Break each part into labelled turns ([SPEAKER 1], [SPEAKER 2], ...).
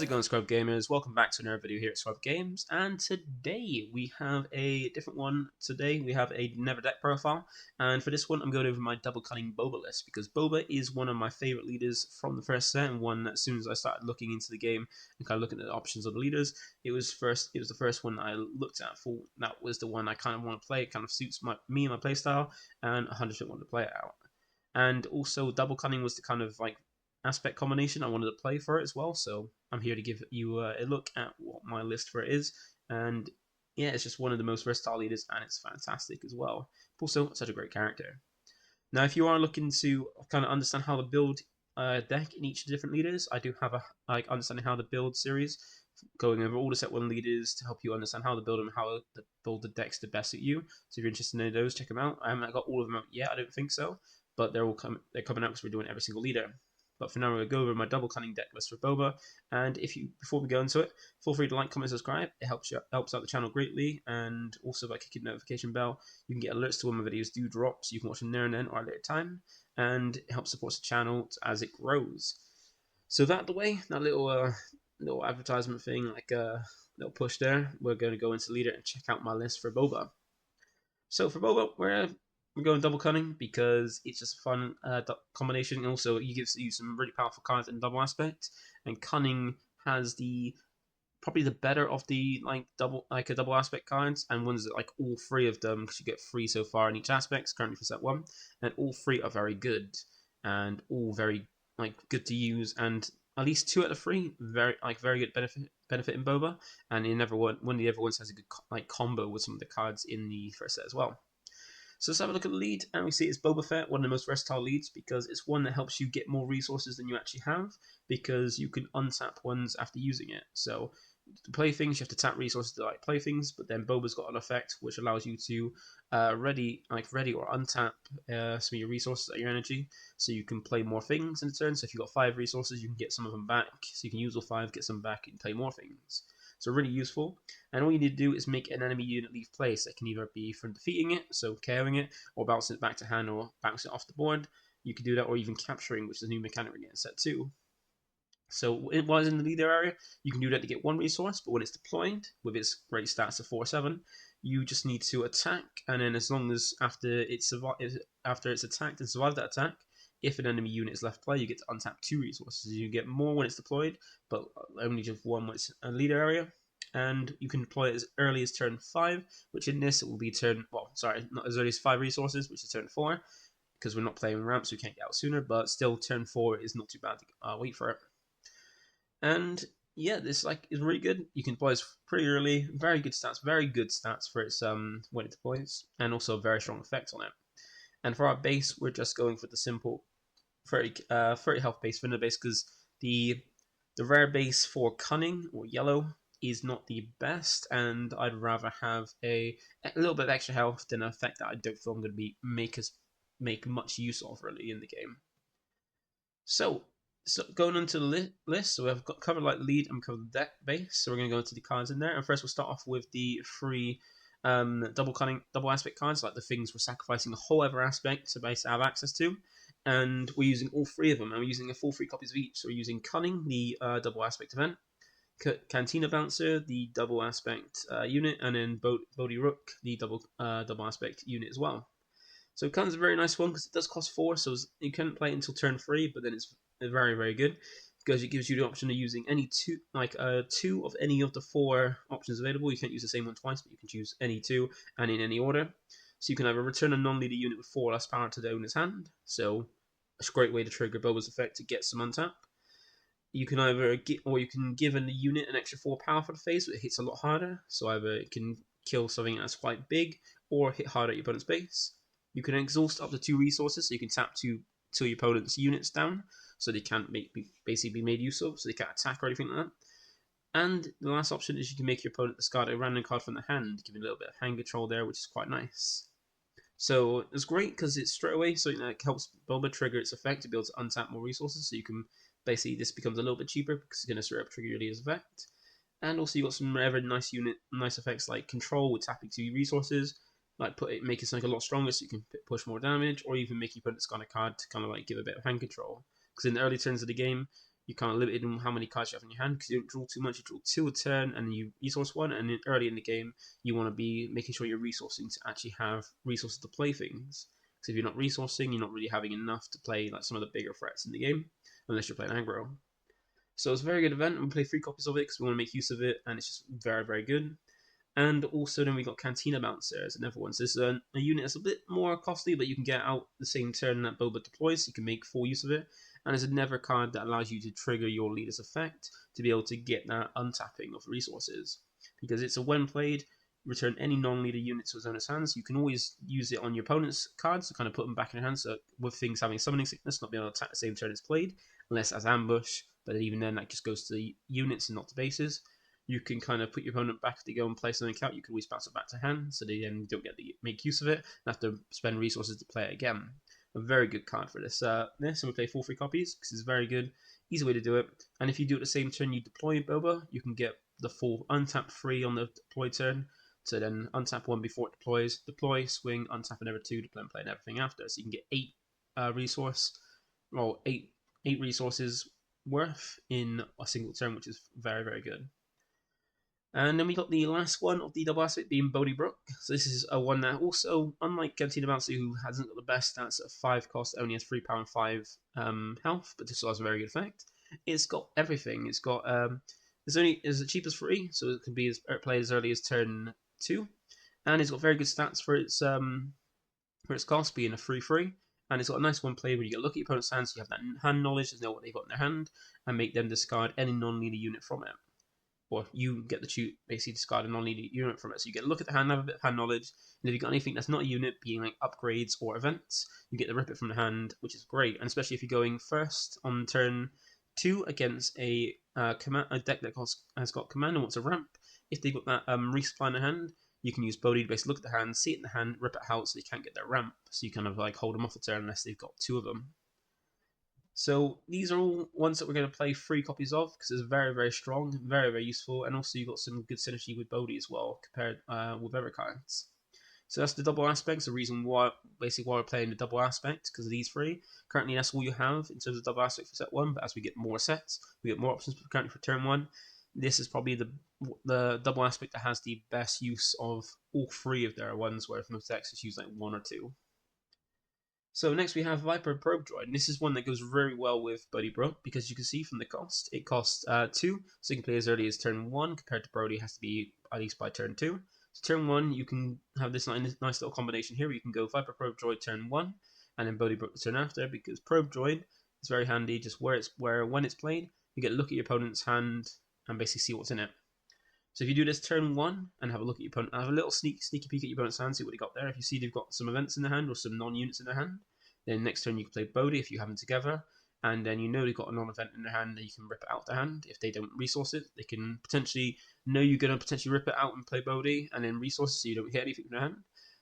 [SPEAKER 1] How's it going, Scrub Gamers? Welcome back to another video here at ScrubGames, and today we have a different one. Today we have a Never deck profile, and for this one I'm going over my Double Cunning Boba list, because Boba is one of my favourite leaders from the first set, and one that as soon as I started looking into the game and kind of looking at the options of the leaders, it was the first one I looked at for. That was the one I kind of want to play. It kind of suits me and my playstyle, and 100% wanted to play it out. And also Double Cunning was the kind of like aspect combination I wanted to play for it as well, so I'm here to give you a look at what my list for it is. And yeah, it's just one of the most versatile leaders, and it's fantastic as well. Also, such a great character. Now, if you are looking to kind of understand how to build a deck in each of the different leaders, I do have a understanding how to build series, going over all the set 1 leaders to help you understand how to build them, how to build the decks to best suit you. So if you're interested in those, check them out. I haven't got all of them out yet, I don't think so, but they're coming out because we're doing every single leader. But for now, we're going to go over my Double Cunning deck list for Boba. And before we go into it, feel free to like, comment, subscribe. It helps out the channel greatly. And also by clicking the notification bell, you can get alerts to when my videos do drop, so you can watch them there and then or at a later time. And it helps support the channel as it grows. So that the way, that little advertisement thing, like a little push there, we're going to go into leader and check out my list for Boba. So for Boba, we're going Double Cunning because it's just a fun combination, and also it gives you some really powerful cards in double aspect. And Cunning has probably the better of the a double aspect cards, and ones that all 3 of them, because you get 3 so far in each aspect currently for set 1, and all 3 are very good and all very good to use, and at least 2 out of 3 very good benefit in Boba, and one of the other ones has a good combo with some of the cards in the first set as well. So let's have a look at the lead, and we see it's Boba Fett, one of the most versatile leads, because it's one that helps you get more resources than you actually have, because you can untap ones after using it. So to play things, you have to tap resources to play things, but then Boba's got an effect which allows you to ready or untap some of your resources at your energy, so you can play more things in a turn. So if you've got 5 resources, you can get some of them back, so you can use all 5, get some back, and play more things. So really useful, and all you need to do is make an enemy unit leave place. That can either be from defeating it, so KOing it, or bouncing it back to hand, or bouncing it off the board. You can do that, or even capturing, which is a new mechanic we get in set 2. So while it's in the leader area, you can do that to get 1 resource, but when it's deployed, with its great stats of 4/7, you just need to attack, and then as long as after it's attacked and survived that attack, if an enemy unit is left play, you get to untap 2 resources. You get more when it's deployed, but only just 1 when it's a leader area. And you can deploy it as early as turn 5, which in this it will be not as early as 5 resources, which is turn 4, because we're not playing ramps, so we can't get out sooner, but still turn 4 is not too bad to wait for it. And yeah, this is really good. You can deploy this pretty early, very good stats for its when it deploys, and also a very strong effect on it. And for our base, we're just going for the simple 30 health base, vanilla base, because the rare base for Cunning, or yellow, is not the best, and I'd rather have a little bit of extra health than an effect that I don't feel I'm going to make much use of really in the game. So going into the list, so we've covered lead and covered the deck base, so we're going to go into the cards in there, and first we'll start off with the 3 double aspect cards, like the things we're sacrificing the whole other aspect to basically have access to, and we're using all 3 of them, and we're using a full 3 copies of each. So we're using Cunning, the double aspect event, Cantina Bouncer, the double aspect unit, and then Bodhi Rook, the double aspect unit as well. So Cunning's a very nice one because it does cost 4, so you can't play it until turn 3, but then it's very, very good because it gives you the option of using any 2 of any of the 4 options available. You can't use the same one twice, but you can choose any 2 and in any order. So you can either return a non-leader unit with 4 less power to the owner's hand, so it's a great way to trigger Boba's effect to get some untap. You can either give a unit an extra 4 power for the phase, so it hits a lot harder. So either it can kill something that's quite big, or hit harder at your opponent's base. You can exhaust up to 2 resources, so you can tap 2 till your opponent's units down, so they can't basically be made use of, so they can't attack or anything like that. And the last option is you can make your opponent discard a random card from the hand, giving a little bit of hand control there, which is quite nice. So it's great because it's straight away, so it helps Boba trigger its effect to be able to untap more resources, so you can basically, this becomes a little bit cheaper because it's going to straight up trigger your leader's effect. And also you got some other nice effects like control with tapping 2 resources, make it a lot stronger so you can push more damage, or even make your opponent discard a card to kind of give a bit of hand control. Because in the early turns of the game, you're kind of limited in how many cards you have in your hand because you don't draw too much. You draw 2 a turn, and you resource 1. And then early in the game, you want to be making sure you're resourcing to actually have resources to play things. Because if you're not resourcing, you're not really having enough to play like some of the bigger threats in the game, unless you're playing aggro. So it's a very good event, and we play 3 copies of it because we want to make use of it, and it's just very, very good. And also then we got Cantina Bouncer as another one. So this is a unit that's a bit more costly, but you can get out the same turn that Boba deploys, so you can make full use of it. And it's another card that allows you to trigger your leader's effect to be able to get that untapping of resources. Because it's a when played, return any non-leader unit to his owner's hands. You can always use it on your opponent's cards to kind of put them back in your hands, so with things having summoning sickness, not being able to attack the same turn it's played, unless as ambush, but even then that just goes to the units and not to bases. You can kind of put your opponent back if they go and play something out. You can always bounce it back to hand, so they then don't get to make use of it and have to spend resources to play it again. A very good card for this. And we play 4 free copies because it's very good, easy way to do it. And if you do it the same turn you deploy Boba, you can get the full untap free on the deploy turn. So then untap 1 before it deploys, deploy, swing, untap another 2, deploy and play and everything after. So you can get 8 resources worth in a single turn, which is very, very good. And then we got the last one of the double aspect being Bodhi Brook. So this is a one that also, unlike Cantina Bouncer, who hasn't got the best stats at 5 cost, only has 3 power and 5 health, but this still has a very good effect. It's got everything. It's got it's the cheapest free, so it can be played as early as turn 2, and it's got very good stats for its cost, being a free. And it's got a nice one play where you get a look at your opponent's hand, so you have that hand knowledge to know what they've got in their hand, and make them discard any non-leader unit from it. Or you get the basically discard a non-leader unit from it. So you get a look at the hand, have a bit of hand knowledge, and if you've got anything that's not a unit, being like upgrades or events, you get to rip it from the hand, which is great. And especially if you're going first on turn 2 against a deck that has got command and wants a ramp, if they've got that resupply in the hand, you can use Bodhi to basically look at the hand, see it in the hand, rip it out so they can't get their ramp. So you kind of like hold them off the turn unless they've got 2 of them. So these are all ones that we're going to play 3 copies of because it's very, very strong, very, very useful, and also you've got some good synergy with Bodhi as well compared with other cards. So that's the double aspects, the reason why we're playing the double aspect, because of these 3. Currently that's all you have in terms of double aspect for set 1, but as we get more sets, we get more options currently for turn 1. This is probably the double aspect that has the best use of all 3 of their ones, whereas most decks just use like 1 or 2. So next we have Viper Probe Droid, and this is one that goes very well with Bodhi Brook because you can see from the cost, it costs 2, so you can play as early as turn 1 compared to Brody has to be at least by turn 2. So turn 1 you can have this nice little combination here where you can go Viper Probe Droid turn 1 and then Bodhi Brook the turn after, because Probe Droid is very handy just where when it's played, you get to look at your opponent's hand and basically see what's in it. So if you do this turn 1 and have a look at your opponent, have a little sneaky peek at your opponent's hand, see what they got there. If you see they've got some events in their hand or some non-units in their hand, then next turn you can play Bodhi if you have them together, and then you know they've got a non-event in their hand, and you can rip it out their hand. If they don't resource it, they can potentially know you're going to potentially rip it out and play Bodhi, and then resource it so you don't hit anything in their hand.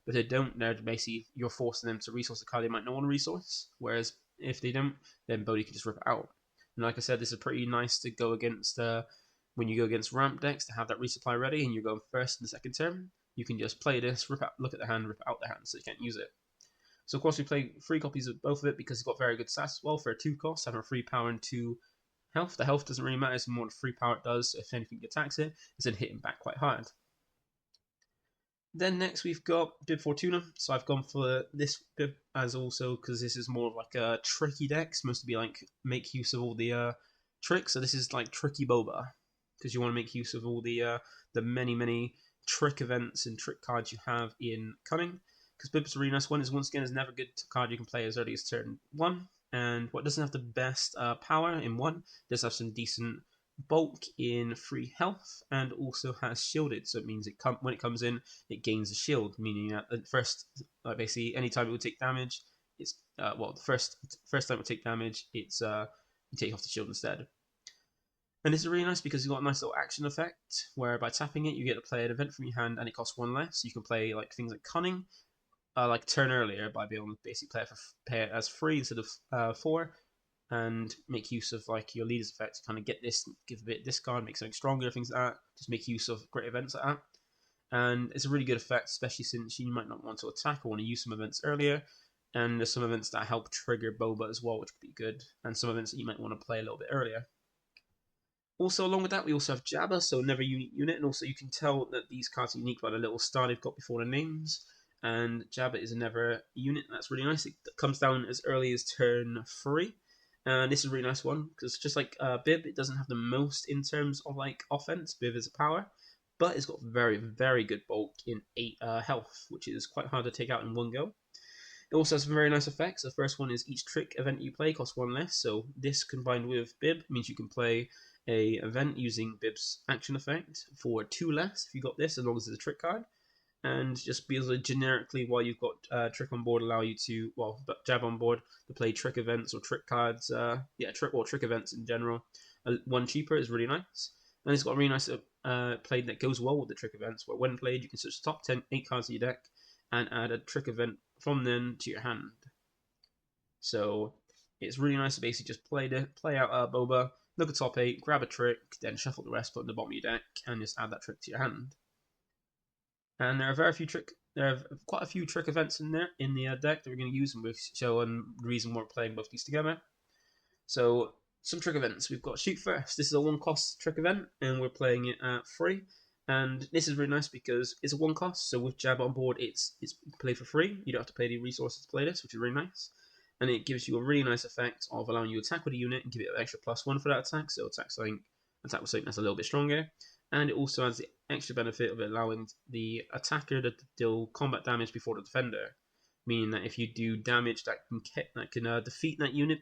[SPEAKER 1] But if they don't, they're basically, you're forcing them to resource the card they might not want to resource, whereas if they don't, then Bodhi can just rip it out. And like I said, this is pretty nice to go against when you go against ramp decks to have that resupply ready and you're going first in the second turn. You can just play this, look at the hand, rip out the hand so you can't use it. So of course we play 3 copies of both of it because it's got very good stats as well for a 2 cost, having a 3 power and 2 health. The health doesn't really matter, it's more the 3 power it does, so if anything attacks it, it's then hitting back quite hard. Then next we've got Bib Fortuna, so I've gone for this Bib as also because this is more of like a tricky deck, it's supposed to be like make use of all the tricks, so this is like Tricky Boba, because you want to make use of all the many trick events and trick cards you have in Cunning. Because Bib's a really nice one, is once again is never a good card you can play as early as turn 1, and what doesn't have the best power in 1 does have some decent bulk in free health, and also has shielded, so it means when it comes in it gains a shield, meaning that at first basically anytime it would take damage, it's the first time it would take damage, it's you take off the shield instead. And this is really nice because you've got a nice little action effect where by tapping it you get to play an event from your hand and it costs 1 less. So you can play like things like Cunning, like turn earlier by being able to basically play it as 3 instead of 4, and make use of like your leader's effect to kind of get this, give a bit of discard, make something stronger, things like that. Just make use of great events like that. And it's a really good effect, especially since you might not want to attack or want to use some events earlier. And there's some events that help trigger Boba as well, which could be good, and some events that you might want to play a little bit earlier. Also, along with that, we also have Jabba, so never unique unit, and also you can tell that these cards are unique by the little star they've got before their names. And Jabba is a never unit, and that's really nice. It comes down as early as turn 3. And this is a really nice one, because just like Bib, it doesn't have the most in terms of like offense. Bib is a power, but it's got very, very good bulk in 8 health, which is quite hard to take out in one go. It also has some very nice effects. The first one is each trick event you play costs 1 less, so this combined with Bib means you can play a event using Bib's action effect for 2 less if you got this, as long as it's a trick card. And just because generically, while you've got trick on board, allow you to, well, Jab on board to play trick events or trick cards, trick events in general. 1 cheaper is really nice. And it's got a really nice play that goes well with the trick events, where when played, you can switch the top 8 cards of your deck and add a trick event from them to your hand. So it's really nice to basically just play out Boba, look at top 8, grab a trick, then shuffle the rest, put in the bottom of your deck, and just add that trick to your hand. And there are quite a few trick events in there in the deck that we're going to use, and we'll show the reason we're playing both these together. So some trick events. We've got Shoot First. This is a 1-cost trick event, and we're playing it at 3. And this is really nice because it's a 1-cost, so with Jab on board, it's play for free. You don't have to pay any resources to play this, which is really nice. And it gives you a really nice effect of allowing you to attack with a unit and give it an extra +1 for that attack, so attack with something that's a little bit stronger. And it also has the extra benefit of allowing the attacker to deal combat damage before the defender, meaning that if you do damage that can defeat that unit,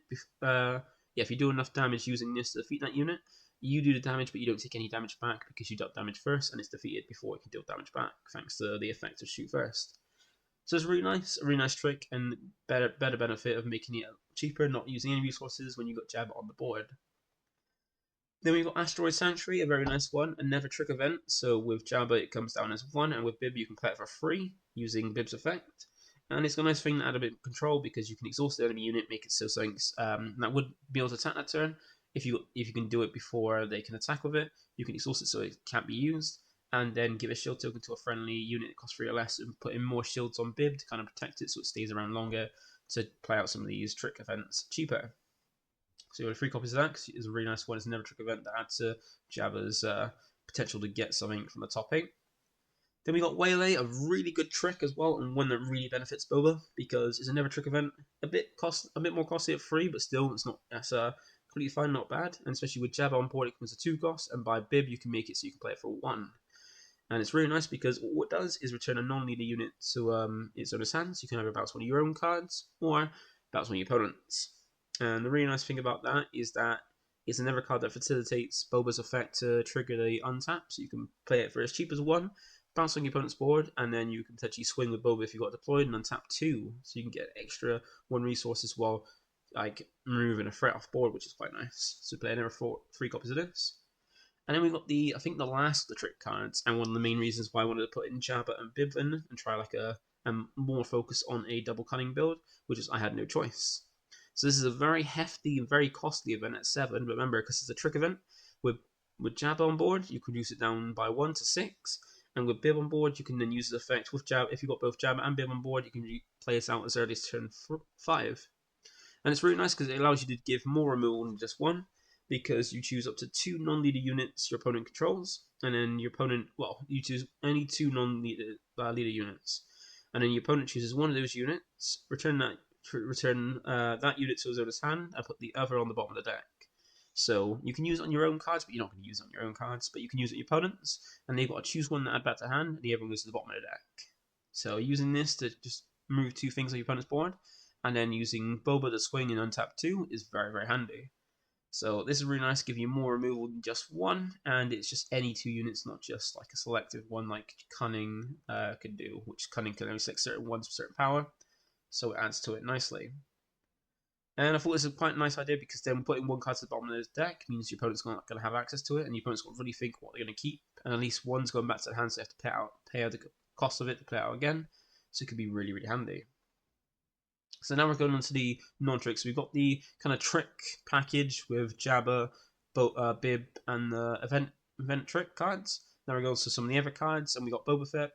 [SPEAKER 1] if you do enough damage using this to defeat that unit, you do the damage, but you don't take any damage back because you dealt damage first, and it's defeated before it can deal damage back, thanks to the effect of Shoot First. So it's really nice trick, and better benefit of making it cheaper, not using any resources when you got Jab on the board. Then we've got Asteroid Sanctuary, a very nice one, a never trick event. So with Jabba it comes down as 1, and with Bib you can play it for free using Bib's effect. And it's got a nice thing that add a bit of control because you can exhaust the enemy unit, make it so something that would be able to attack that turn. If you can do it before they can attack with it, you can exhaust it so it can't be used, and then give a shield token to a friendly unit that costs 3 or less, and put in more shields on Bib to kind of protect it so it stays around longer to play out some of these trick events cheaper. So you got 3 copies of that because it's a really nice one. It's a never trick event that adds to Jabba's potential to get something from the top 8. Then we got Waylay, a really good trick as well, and one that really benefits Boba because it's a never trick event. A bit more costly at 3, but still that's completely fine, not bad. And especially with Jabba on board, it comes to 2 costs, and by Bib you can make it so you can play it for 1. And it's really nice because what it does is return a non-leader unit to its owner's hand, so you can either bounce one of your own cards or bounce one of your opponent's. And the really nice thing about that is that it's a never card that facilitates Boba's effect to trigger the untap, so you can play it for as cheap as 1, bounce on your opponent's board, and then you can potentially swing with Boba if you got deployed and untap 2, so you can get extra 1 resources while like removing a threat off board, which is quite nice. So play another 3 copies of this. And then we got the last of the trick cards, and one of the main reasons why I wanted to put in Jabba and Bib in and try like a more focus on a double cunning build, which is I had no choice. So this is a very hefty and very costly event at 7. But remember, because it's a trick event, with Jabba on board, you can reduce it down by 1 to 6. And with Bib on board, you can then use the effect with Jabba. If you've got both Jabba and Bib on board, you can play this out as early as turn 5. And it's really nice because it allows you to give more removal than just 1, because you choose up to 2 non-leader units your opponent controls, and then your opponent, you choose any 2 non-leader leader units, and then your opponent chooses one of those units, return that unit to his owner's hand, and put the other on the bottom of the deck. So you can use it on your own cards, but you're not going to use it on your own cards, but you can use it on your opponent's, and they've got to choose one that add back to hand, and the other one goes to the bottom of the deck. So using this to just move 2 things on your opponent's board, and then using Boba to swing and untap 2 is very, very handy. So this is really nice, give you more removal than just 1, and it's just any 2 units, not just like a selective one like Cunning could do, which Cunning can only select certain ones with certain power, so it adds to it nicely. And I thought this was quite a nice idea because then putting 1 card to the bottom of the deck means your opponent's not going to have access to it, and your opponent's got to really think what they're going to keep, and at least 1's going back to the hand, so they have to pay out the cost of it to play it out again, so it could be really, really handy. So now we're going on to the non-tricks. We've got the kind of trick package with Jabba, Bib, and the event trick cards. Now we're going to some of the other cards, and we got Boba Fett,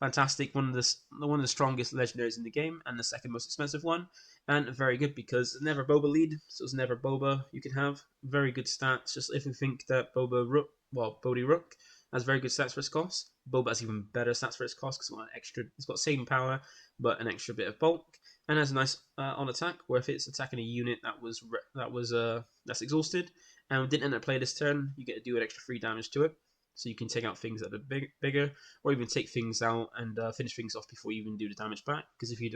[SPEAKER 1] fantastic, one of the strongest legendaries in the game, and the second most expensive one, and very good because never Boba lead, so it's never Boba you can have. Very good stats. Just if we think that Bodhi Rook has very good stats for its cost, Boba has even better stats for its cost because it's got same power but an extra bit of bulk, and has a nice on attack where if it's attacking a unit that's exhausted and didn't end up play this turn, you get to do an extra 3 damage to it. So you can take out things that are bigger, or even take things out and finish things off before you even do the damage back. Because if you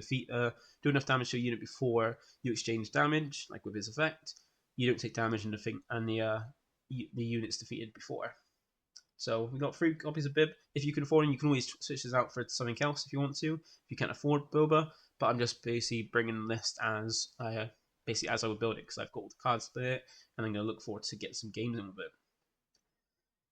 [SPEAKER 1] do enough damage to a unit before you exchange damage, like with his effect, you don't take damage and the unit's defeated before. So we got 3 copies of Bib. If you can afford them, you can always switch this out for something else if you want to. If you can't afford Boba, but I'm just basically bringing the list as I would build it because I've got all the cards for it, and I'm going to look forward to get some games in with it.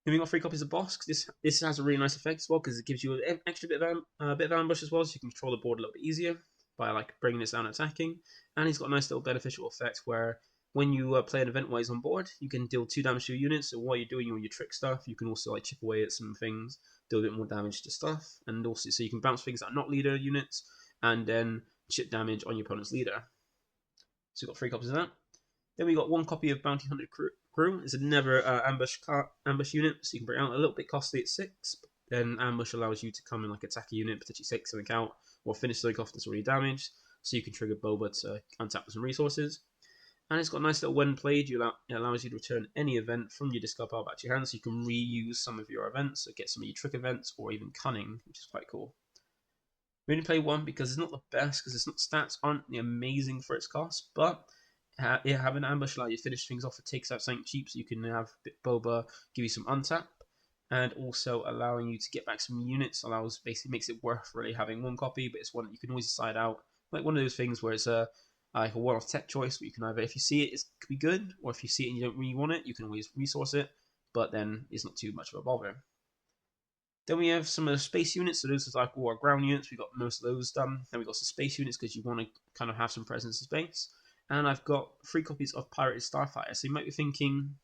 [SPEAKER 1] Then we got 3 copies of Boss. This has a really nice effect as well because it gives you an extra bit of ambush as well, so you can control the board a little bit easier by like bringing this down and attacking. And he's got a nice little beneficial effect where when you play an event while he's on board, you can deal 2 damage to your units. So while you're doing all your trick stuff, you can also like chip away at some things, do a bit more damage to stuff, and also so you can bounce things that are not leader units and then chip damage on your opponent's leader. So we've got 3 copies of that. Then we got 1 copy of Bounty Hunter Crew. It's a never ambush unit, so you can bring it out a little bit costly at 6. Then ambush allows you to come and like attack a unit, potentially take something out, or finish something off that's already damaged. So you can trigger Boba to untap with some resources. And it's got a nice little when played. It allows you to return any event from your discard pile back to your hand, so you can reuse some of your events, so get some of your trick events, or even cunning, which is quite cool. We only play 1 because it's not the best, because stats aren't amazing for its cost, but having ambush allow you to finish things off. It takes out something cheap, so you can have Boba give you some untap, and also allowing you to get back some units basically makes it worth really having 1 copy, but it's one that you can always decide out. Like one of those things where it's like a one-off tech choice, where you can either, if you see it, it could be good, or if you see it and you don't really want it, you can always resource it, but then it's not too much of a bother. Then we have some of the space units, so those are like all our ground units. We got most of those done. Then we got some space units because you want to kind of have some presence in space. And I've got 3 copies of Pirated Starfighter. So you might be thinking,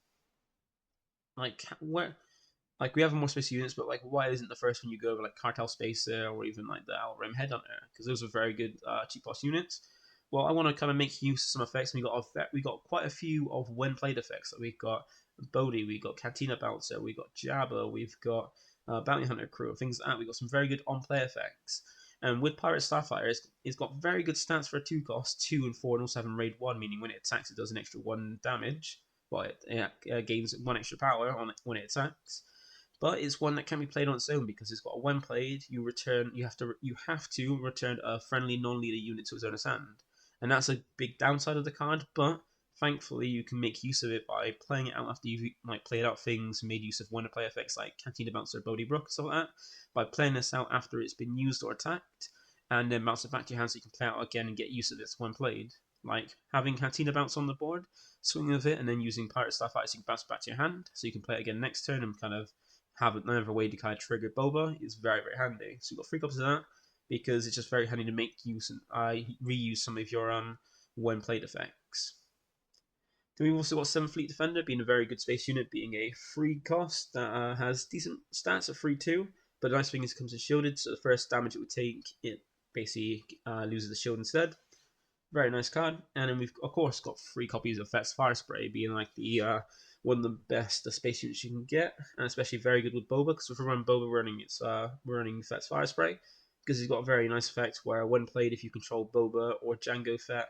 [SPEAKER 1] like, where, like we have more space units, but like, why isn't the first one you go over like Cartel Spacer or even like the Alrim Headhunter? Because those are very good cheap boss units. Well, I want to kind of make use of some effects. We got quite a few of when played effects. So we've got Bodhi, we got Cantina Bouncer, we got Jabba, we've got Bounty Hunter Crew, things like that. We got some very good on-play effects. And with Pirate Starfighter, it's got very good stats for a 2 cost, 2 and 4, and also having raid 1, meaning when it attacks, it does an extra 1 damage. Well, it gains 1 extra power on it when it attacks. But it's one that can be played on its own because it's got a when played, you have to return a friendly non-leader unit to its owner's hand. And that's a big downside of the card, but thankfully you can make use of it by playing it out after you've like played out things, made use of when to play effects like Cantina Bouncer, Bodhi Brook, stuff like that. By playing this out after it's been used or attacked, and then bounce it back to your hand so you can play out again and get use of this when played. Like having Cantina Bounce on the board, swinging with it, and then using Pirate Starfighter so you can bounce it back to your hand, so you can play it again next turn and kind of have another way to kind of trigger Boba is very, very handy. So you've got 3 copies of that because it's just very handy to make use and reuse some of your when played effects. Then we've also got 7 Fleet Defender, being a very good space unit, being a 3 cost that has decent stats at 3-2. But the nice thing is it comes in shielded, so the first damage it would take, it basically loses the shield instead. Very nice card. And then we've, of course, got 3 copies of Fett's Fire Spray, being like the one of the best space units you can get, and especially very good with Boba, because if we run Boba running Fett's Fire Spray, because he's got a very nice effect where when played, if you control Boba or Jango Fett,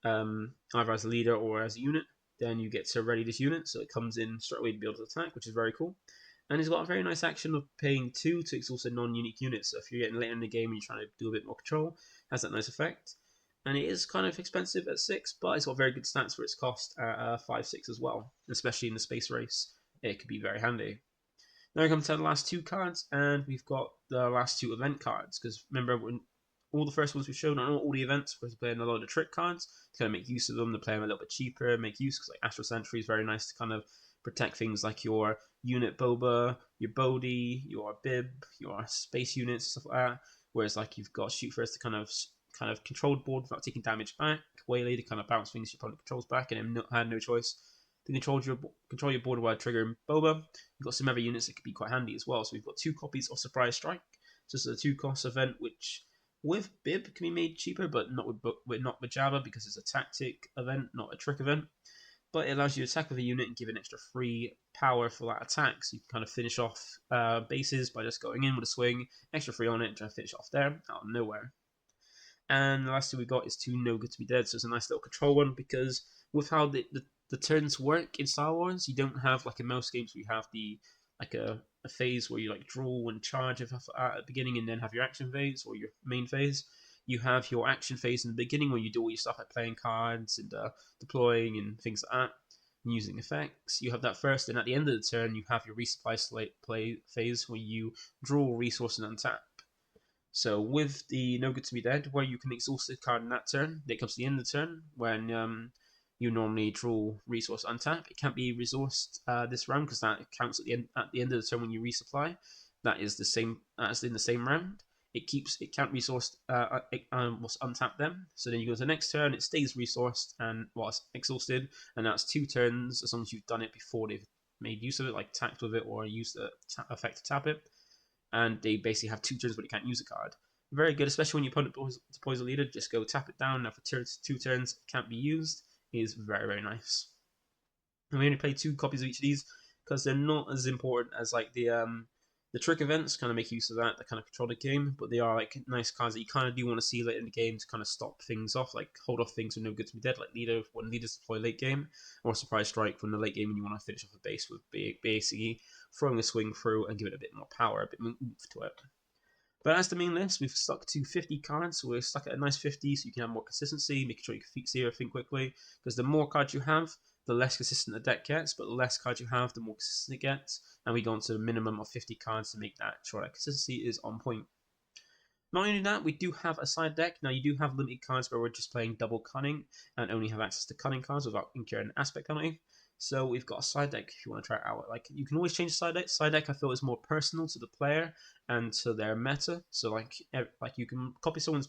[SPEAKER 1] either as a leader or as a unit, then you get to ready this unit, so it comes in straight away to be able to attack, which is very cool. And he's got a very nice action of paying 2 to exhaust a non-unique unit, so if you're getting later in the game and you're trying to do a bit more control, it has that nice effect. And it is kind of expensive at 6, but it's got very good stats for its cost at 5-6 as well, especially in the space race. It could be very handy. Now we come to the last 2 cards, and we've got the last 2 event cards, because remember, all the first ones we've shown on all the events, we're playing a lot of the trick cards to kind of make use of them, to play them a little bit cheaper, make use, because like Astral Sentry is very nice to kind of protect things like your unit Boba, your Bodhi, your Bib, your space units, stuff like that. Whereas like you've got Shoot First to kind of control the board without taking damage back, Waylay to kind of bounce things your opponent controls back, and then had no choice to control your board while triggering Boba. You've got some other units that could be quite handy as well. So we've got 2 copies of Surprise Strike. So it's a 2-cost event, which with Bib can be made cheaper, but not with Jabba, because it's a tactic event, not a trick event. But it allows you to attack with a unit and give an extra free power for that attack. So you can kind of finish off bases by just going in with a swing, extra free on it, trying to finish off there out of nowhere. And the last two we got is 2 No Good to Be Dead. So it's a nice little control one, because with how the turns work in Star Wars, you don't have like in most games where you have a phase where you like draw and charge at the beginning and then have your action phase or your main phase. You have your action phase in the beginning where you do all your stuff like playing cards and deploying and things like that, and using effects. You have that first, and at the end of the turn, you have your resupply play phase where you draw resources and untap. So with the No Good to Be Dead, where you can exhaust a card in that turn, it comes to the end of the turn when you normally draw resource untap. It can't be resourced this round because that counts at the end of the turn when you resupply. That is the same as in the same round. It can't resource what's untapped then. So then you go to the next turn, it stays resourced and it's exhausted, and that's 2 turns as long as you've done it before they've made use of it, like tapped with it or used the effect to tap it. And they basically have 2 turns but they can't use a card. Very good, especially when your opponent deploys a leader. Just go tap it down. Now for 2 turns, it can't be used. Is very, very nice. And we only play 2 copies of each of these because they're not as important as like the trick events. Kind of make use of that. They kind of control the game, but they are like nice cards that you kind of do want to see later in the game to kind of stop things off, like hold off things when No Good to Be Dead, like when leaders deploy late game, or surprise strike when the late game and you want to finish off a base with basically throwing a swing through and give it a bit more power, a bit more oomph to it. But as the main list, we've stuck to 50 cards, so we're stuck at a nice 50 so you can have more consistency, making sure you can see everything quickly, because the more cards you have, the less consistent the deck gets, but the less cards you have, the more consistent it gets, and we go on to a minimum of 50 cards to make that sure that consistency is on point. Not only that, we do have a side deck. Now, you do have limited cards where we're just playing double cunning and only have access to cunning cards without incurring aspect penalty. So we've got a side deck if you want to try it out. Like, you can always change the side deck. Side deck I feel is more personal to the player and to their meta. So like you can copy someone's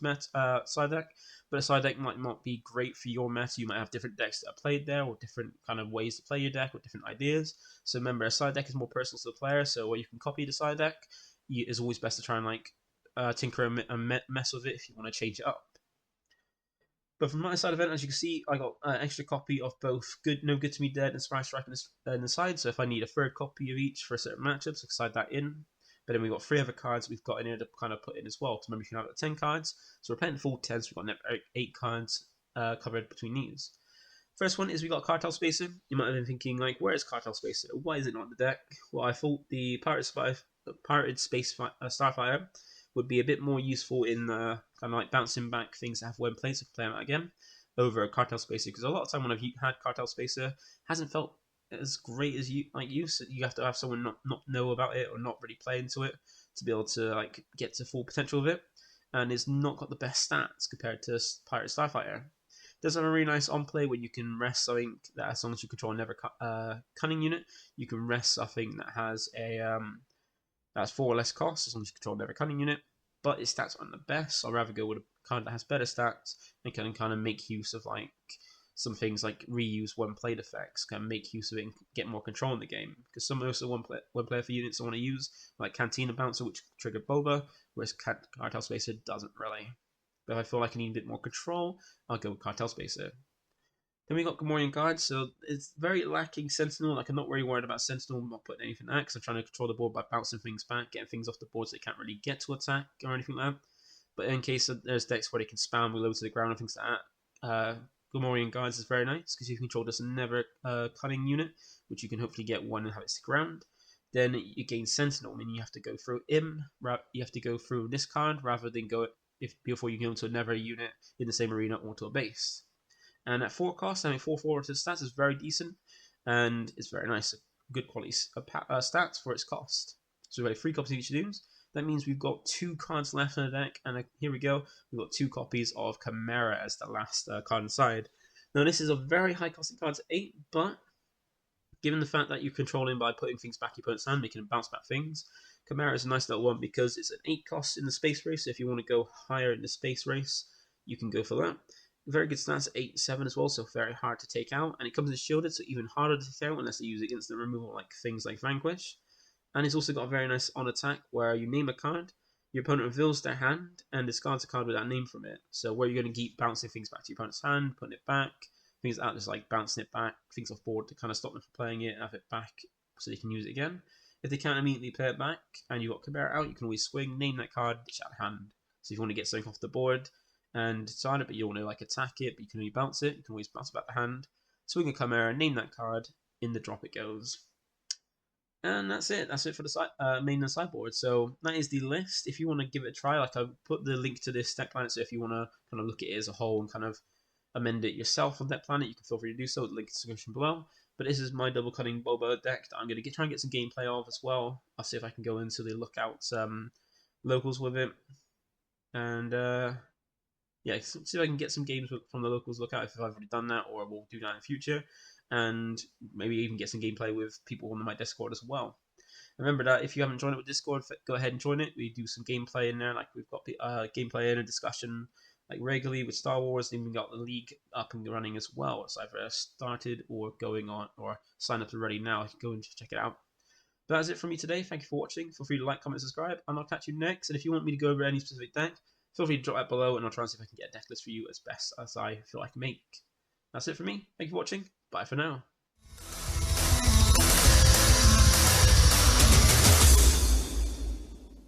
[SPEAKER 1] side deck, but a side deck might not be great for your meta. You might have different decks that are played there, or different kind of ways to play your deck, or different ideas. So remember, a side deck is more personal to the player. So where you can copy the side deck, it's always best to try and like tinker and mess with it if you want to change it up. But from my side event, as you can see, I got an extra copy of both No Good to Be Dead and Surprise Strike in the side. So if I need a 3rd copy of each for certain matchups, I can slide that in. But then we've got 3 other cards we've got in here to kind of put in as well. So remember, you can have 10 cards. So we're playing the full 10, so we've got 8 cards covered between these. First one is we got Cartel Spacer. You might have been thinking, like, where is Cartel Spacer? Why is it not in the deck? Well, I thought the Pirated Space Starfire would be a bit more useful in kind of like bouncing back things that have when played, so play them out again, over a Cartel Spacer, because a lot of time when I've had Cartel Spacer, hasn't felt as great as you so you have to have someone not know about it or not really play into it to be able to like get to full potential of it, and it's not got the best stats compared to Pirate Starfire. It does have a really nice on play when you can rest something that, as long as you control never cunning unit, you can rest something that has a that's 4 or less cost as long as you control never cunning unit, but its stats aren't the best, so I'd rather go with a card that has better stats and can kind of make use of like some things like reuse when played effects, can make use of it and get more control in the game. Because some of the one player for units I want to use, like Cantina Bouncer, which triggered Boba, whereas Cartel Spacer doesn't really. But if I feel like I need a bit more control, I'll go with Cartel Spacer. Then we got Gamorrean Guards, so it's very lacking Sentinel. Like, I'm not really worried about Sentinel, I'm not putting anything there, because I'm trying to control the board by bouncing things back, getting things off the board so they can't really get to attack or anything like that. But in case there's decks where they can spam reload to the ground and things like that, Gamorrean Guards is very nice, because you control this never cunning unit, which you can hopefully get one and have it stick around. Then you gain Sentinel, meaning you have to go through you have to go through this card rather than before you go into another unit in the same arena or to a base. And at 4 cost, having 4/4 to stats is very decent, and it's very nice, good quality stats for its cost. So we have 3 copies of each of these. That means we've got 2 cards left in the deck, and here we go. We've got 2 copies of Chimera as the last card inside. Now this is a very high costing card, 8, but given the fact that you control him by putting things back your opponent's hand, making him bounce back things, Chimera is a nice little one because it's an 8 cost in the space race. So if you want to go higher in the space race, you can go for that. Very good stats, 8/7 as well, so very hard to take out. And it comes in shielded, so even harder to take out unless they use against the removal, like things like Vanquish. And it's also got a very nice on attack where you name a card, your opponent reveals their hand and discards a card with that name from it. So where you're going to keep bouncing things back to your opponent's hand, putting it back, things like that, just like bouncing it back, things off board to kind of stop them from playing it, have it back so they can use it again. If they can't immediately play it back and you've got Cabera out, you can always swing, name that card, ditch out of hand. So if you want to get something off the board and decide it, but you want to like attack it, but you can only bounce it, you can always bounce it back the hand. Swing a Chimera, name that card, in the drop it goes. And that's it. That's it for the main and sideboard. So that is the list. If you want to give it a try, like I put the link to this deck planet. So if you want to kind of look at it as a whole and kind of amend it yourself on that planet, you can feel free to do so. The link in the description below. But this is my Double Cunning Boba deck that I'm going to try and get some gameplay of as well. I'll see if I can go into the lookouts locals with it, and yeah, see if I can get some games from the locals lookout if I've already done that, or we'll do that in the future. And maybe even get some gameplay with people on my Discord as well. Remember that if you haven't joined it with Discord, go ahead and join it. We do some gameplay in there, like we've got gameplay and a discussion like regularly with Star Wars, and we've got the league up and running as well. It's either started or going on, or sign up already now. You can go and check it out. But that's it from me today. Thank you for watching. Feel free to like, comment, subscribe, and I'll catch you next. And if you want me to go over any specific deck, feel free to drop that below, and I'll try and see if I can get a deck list for you as best as I feel I can make. That's it from me. Thank you for watching. Bye for now.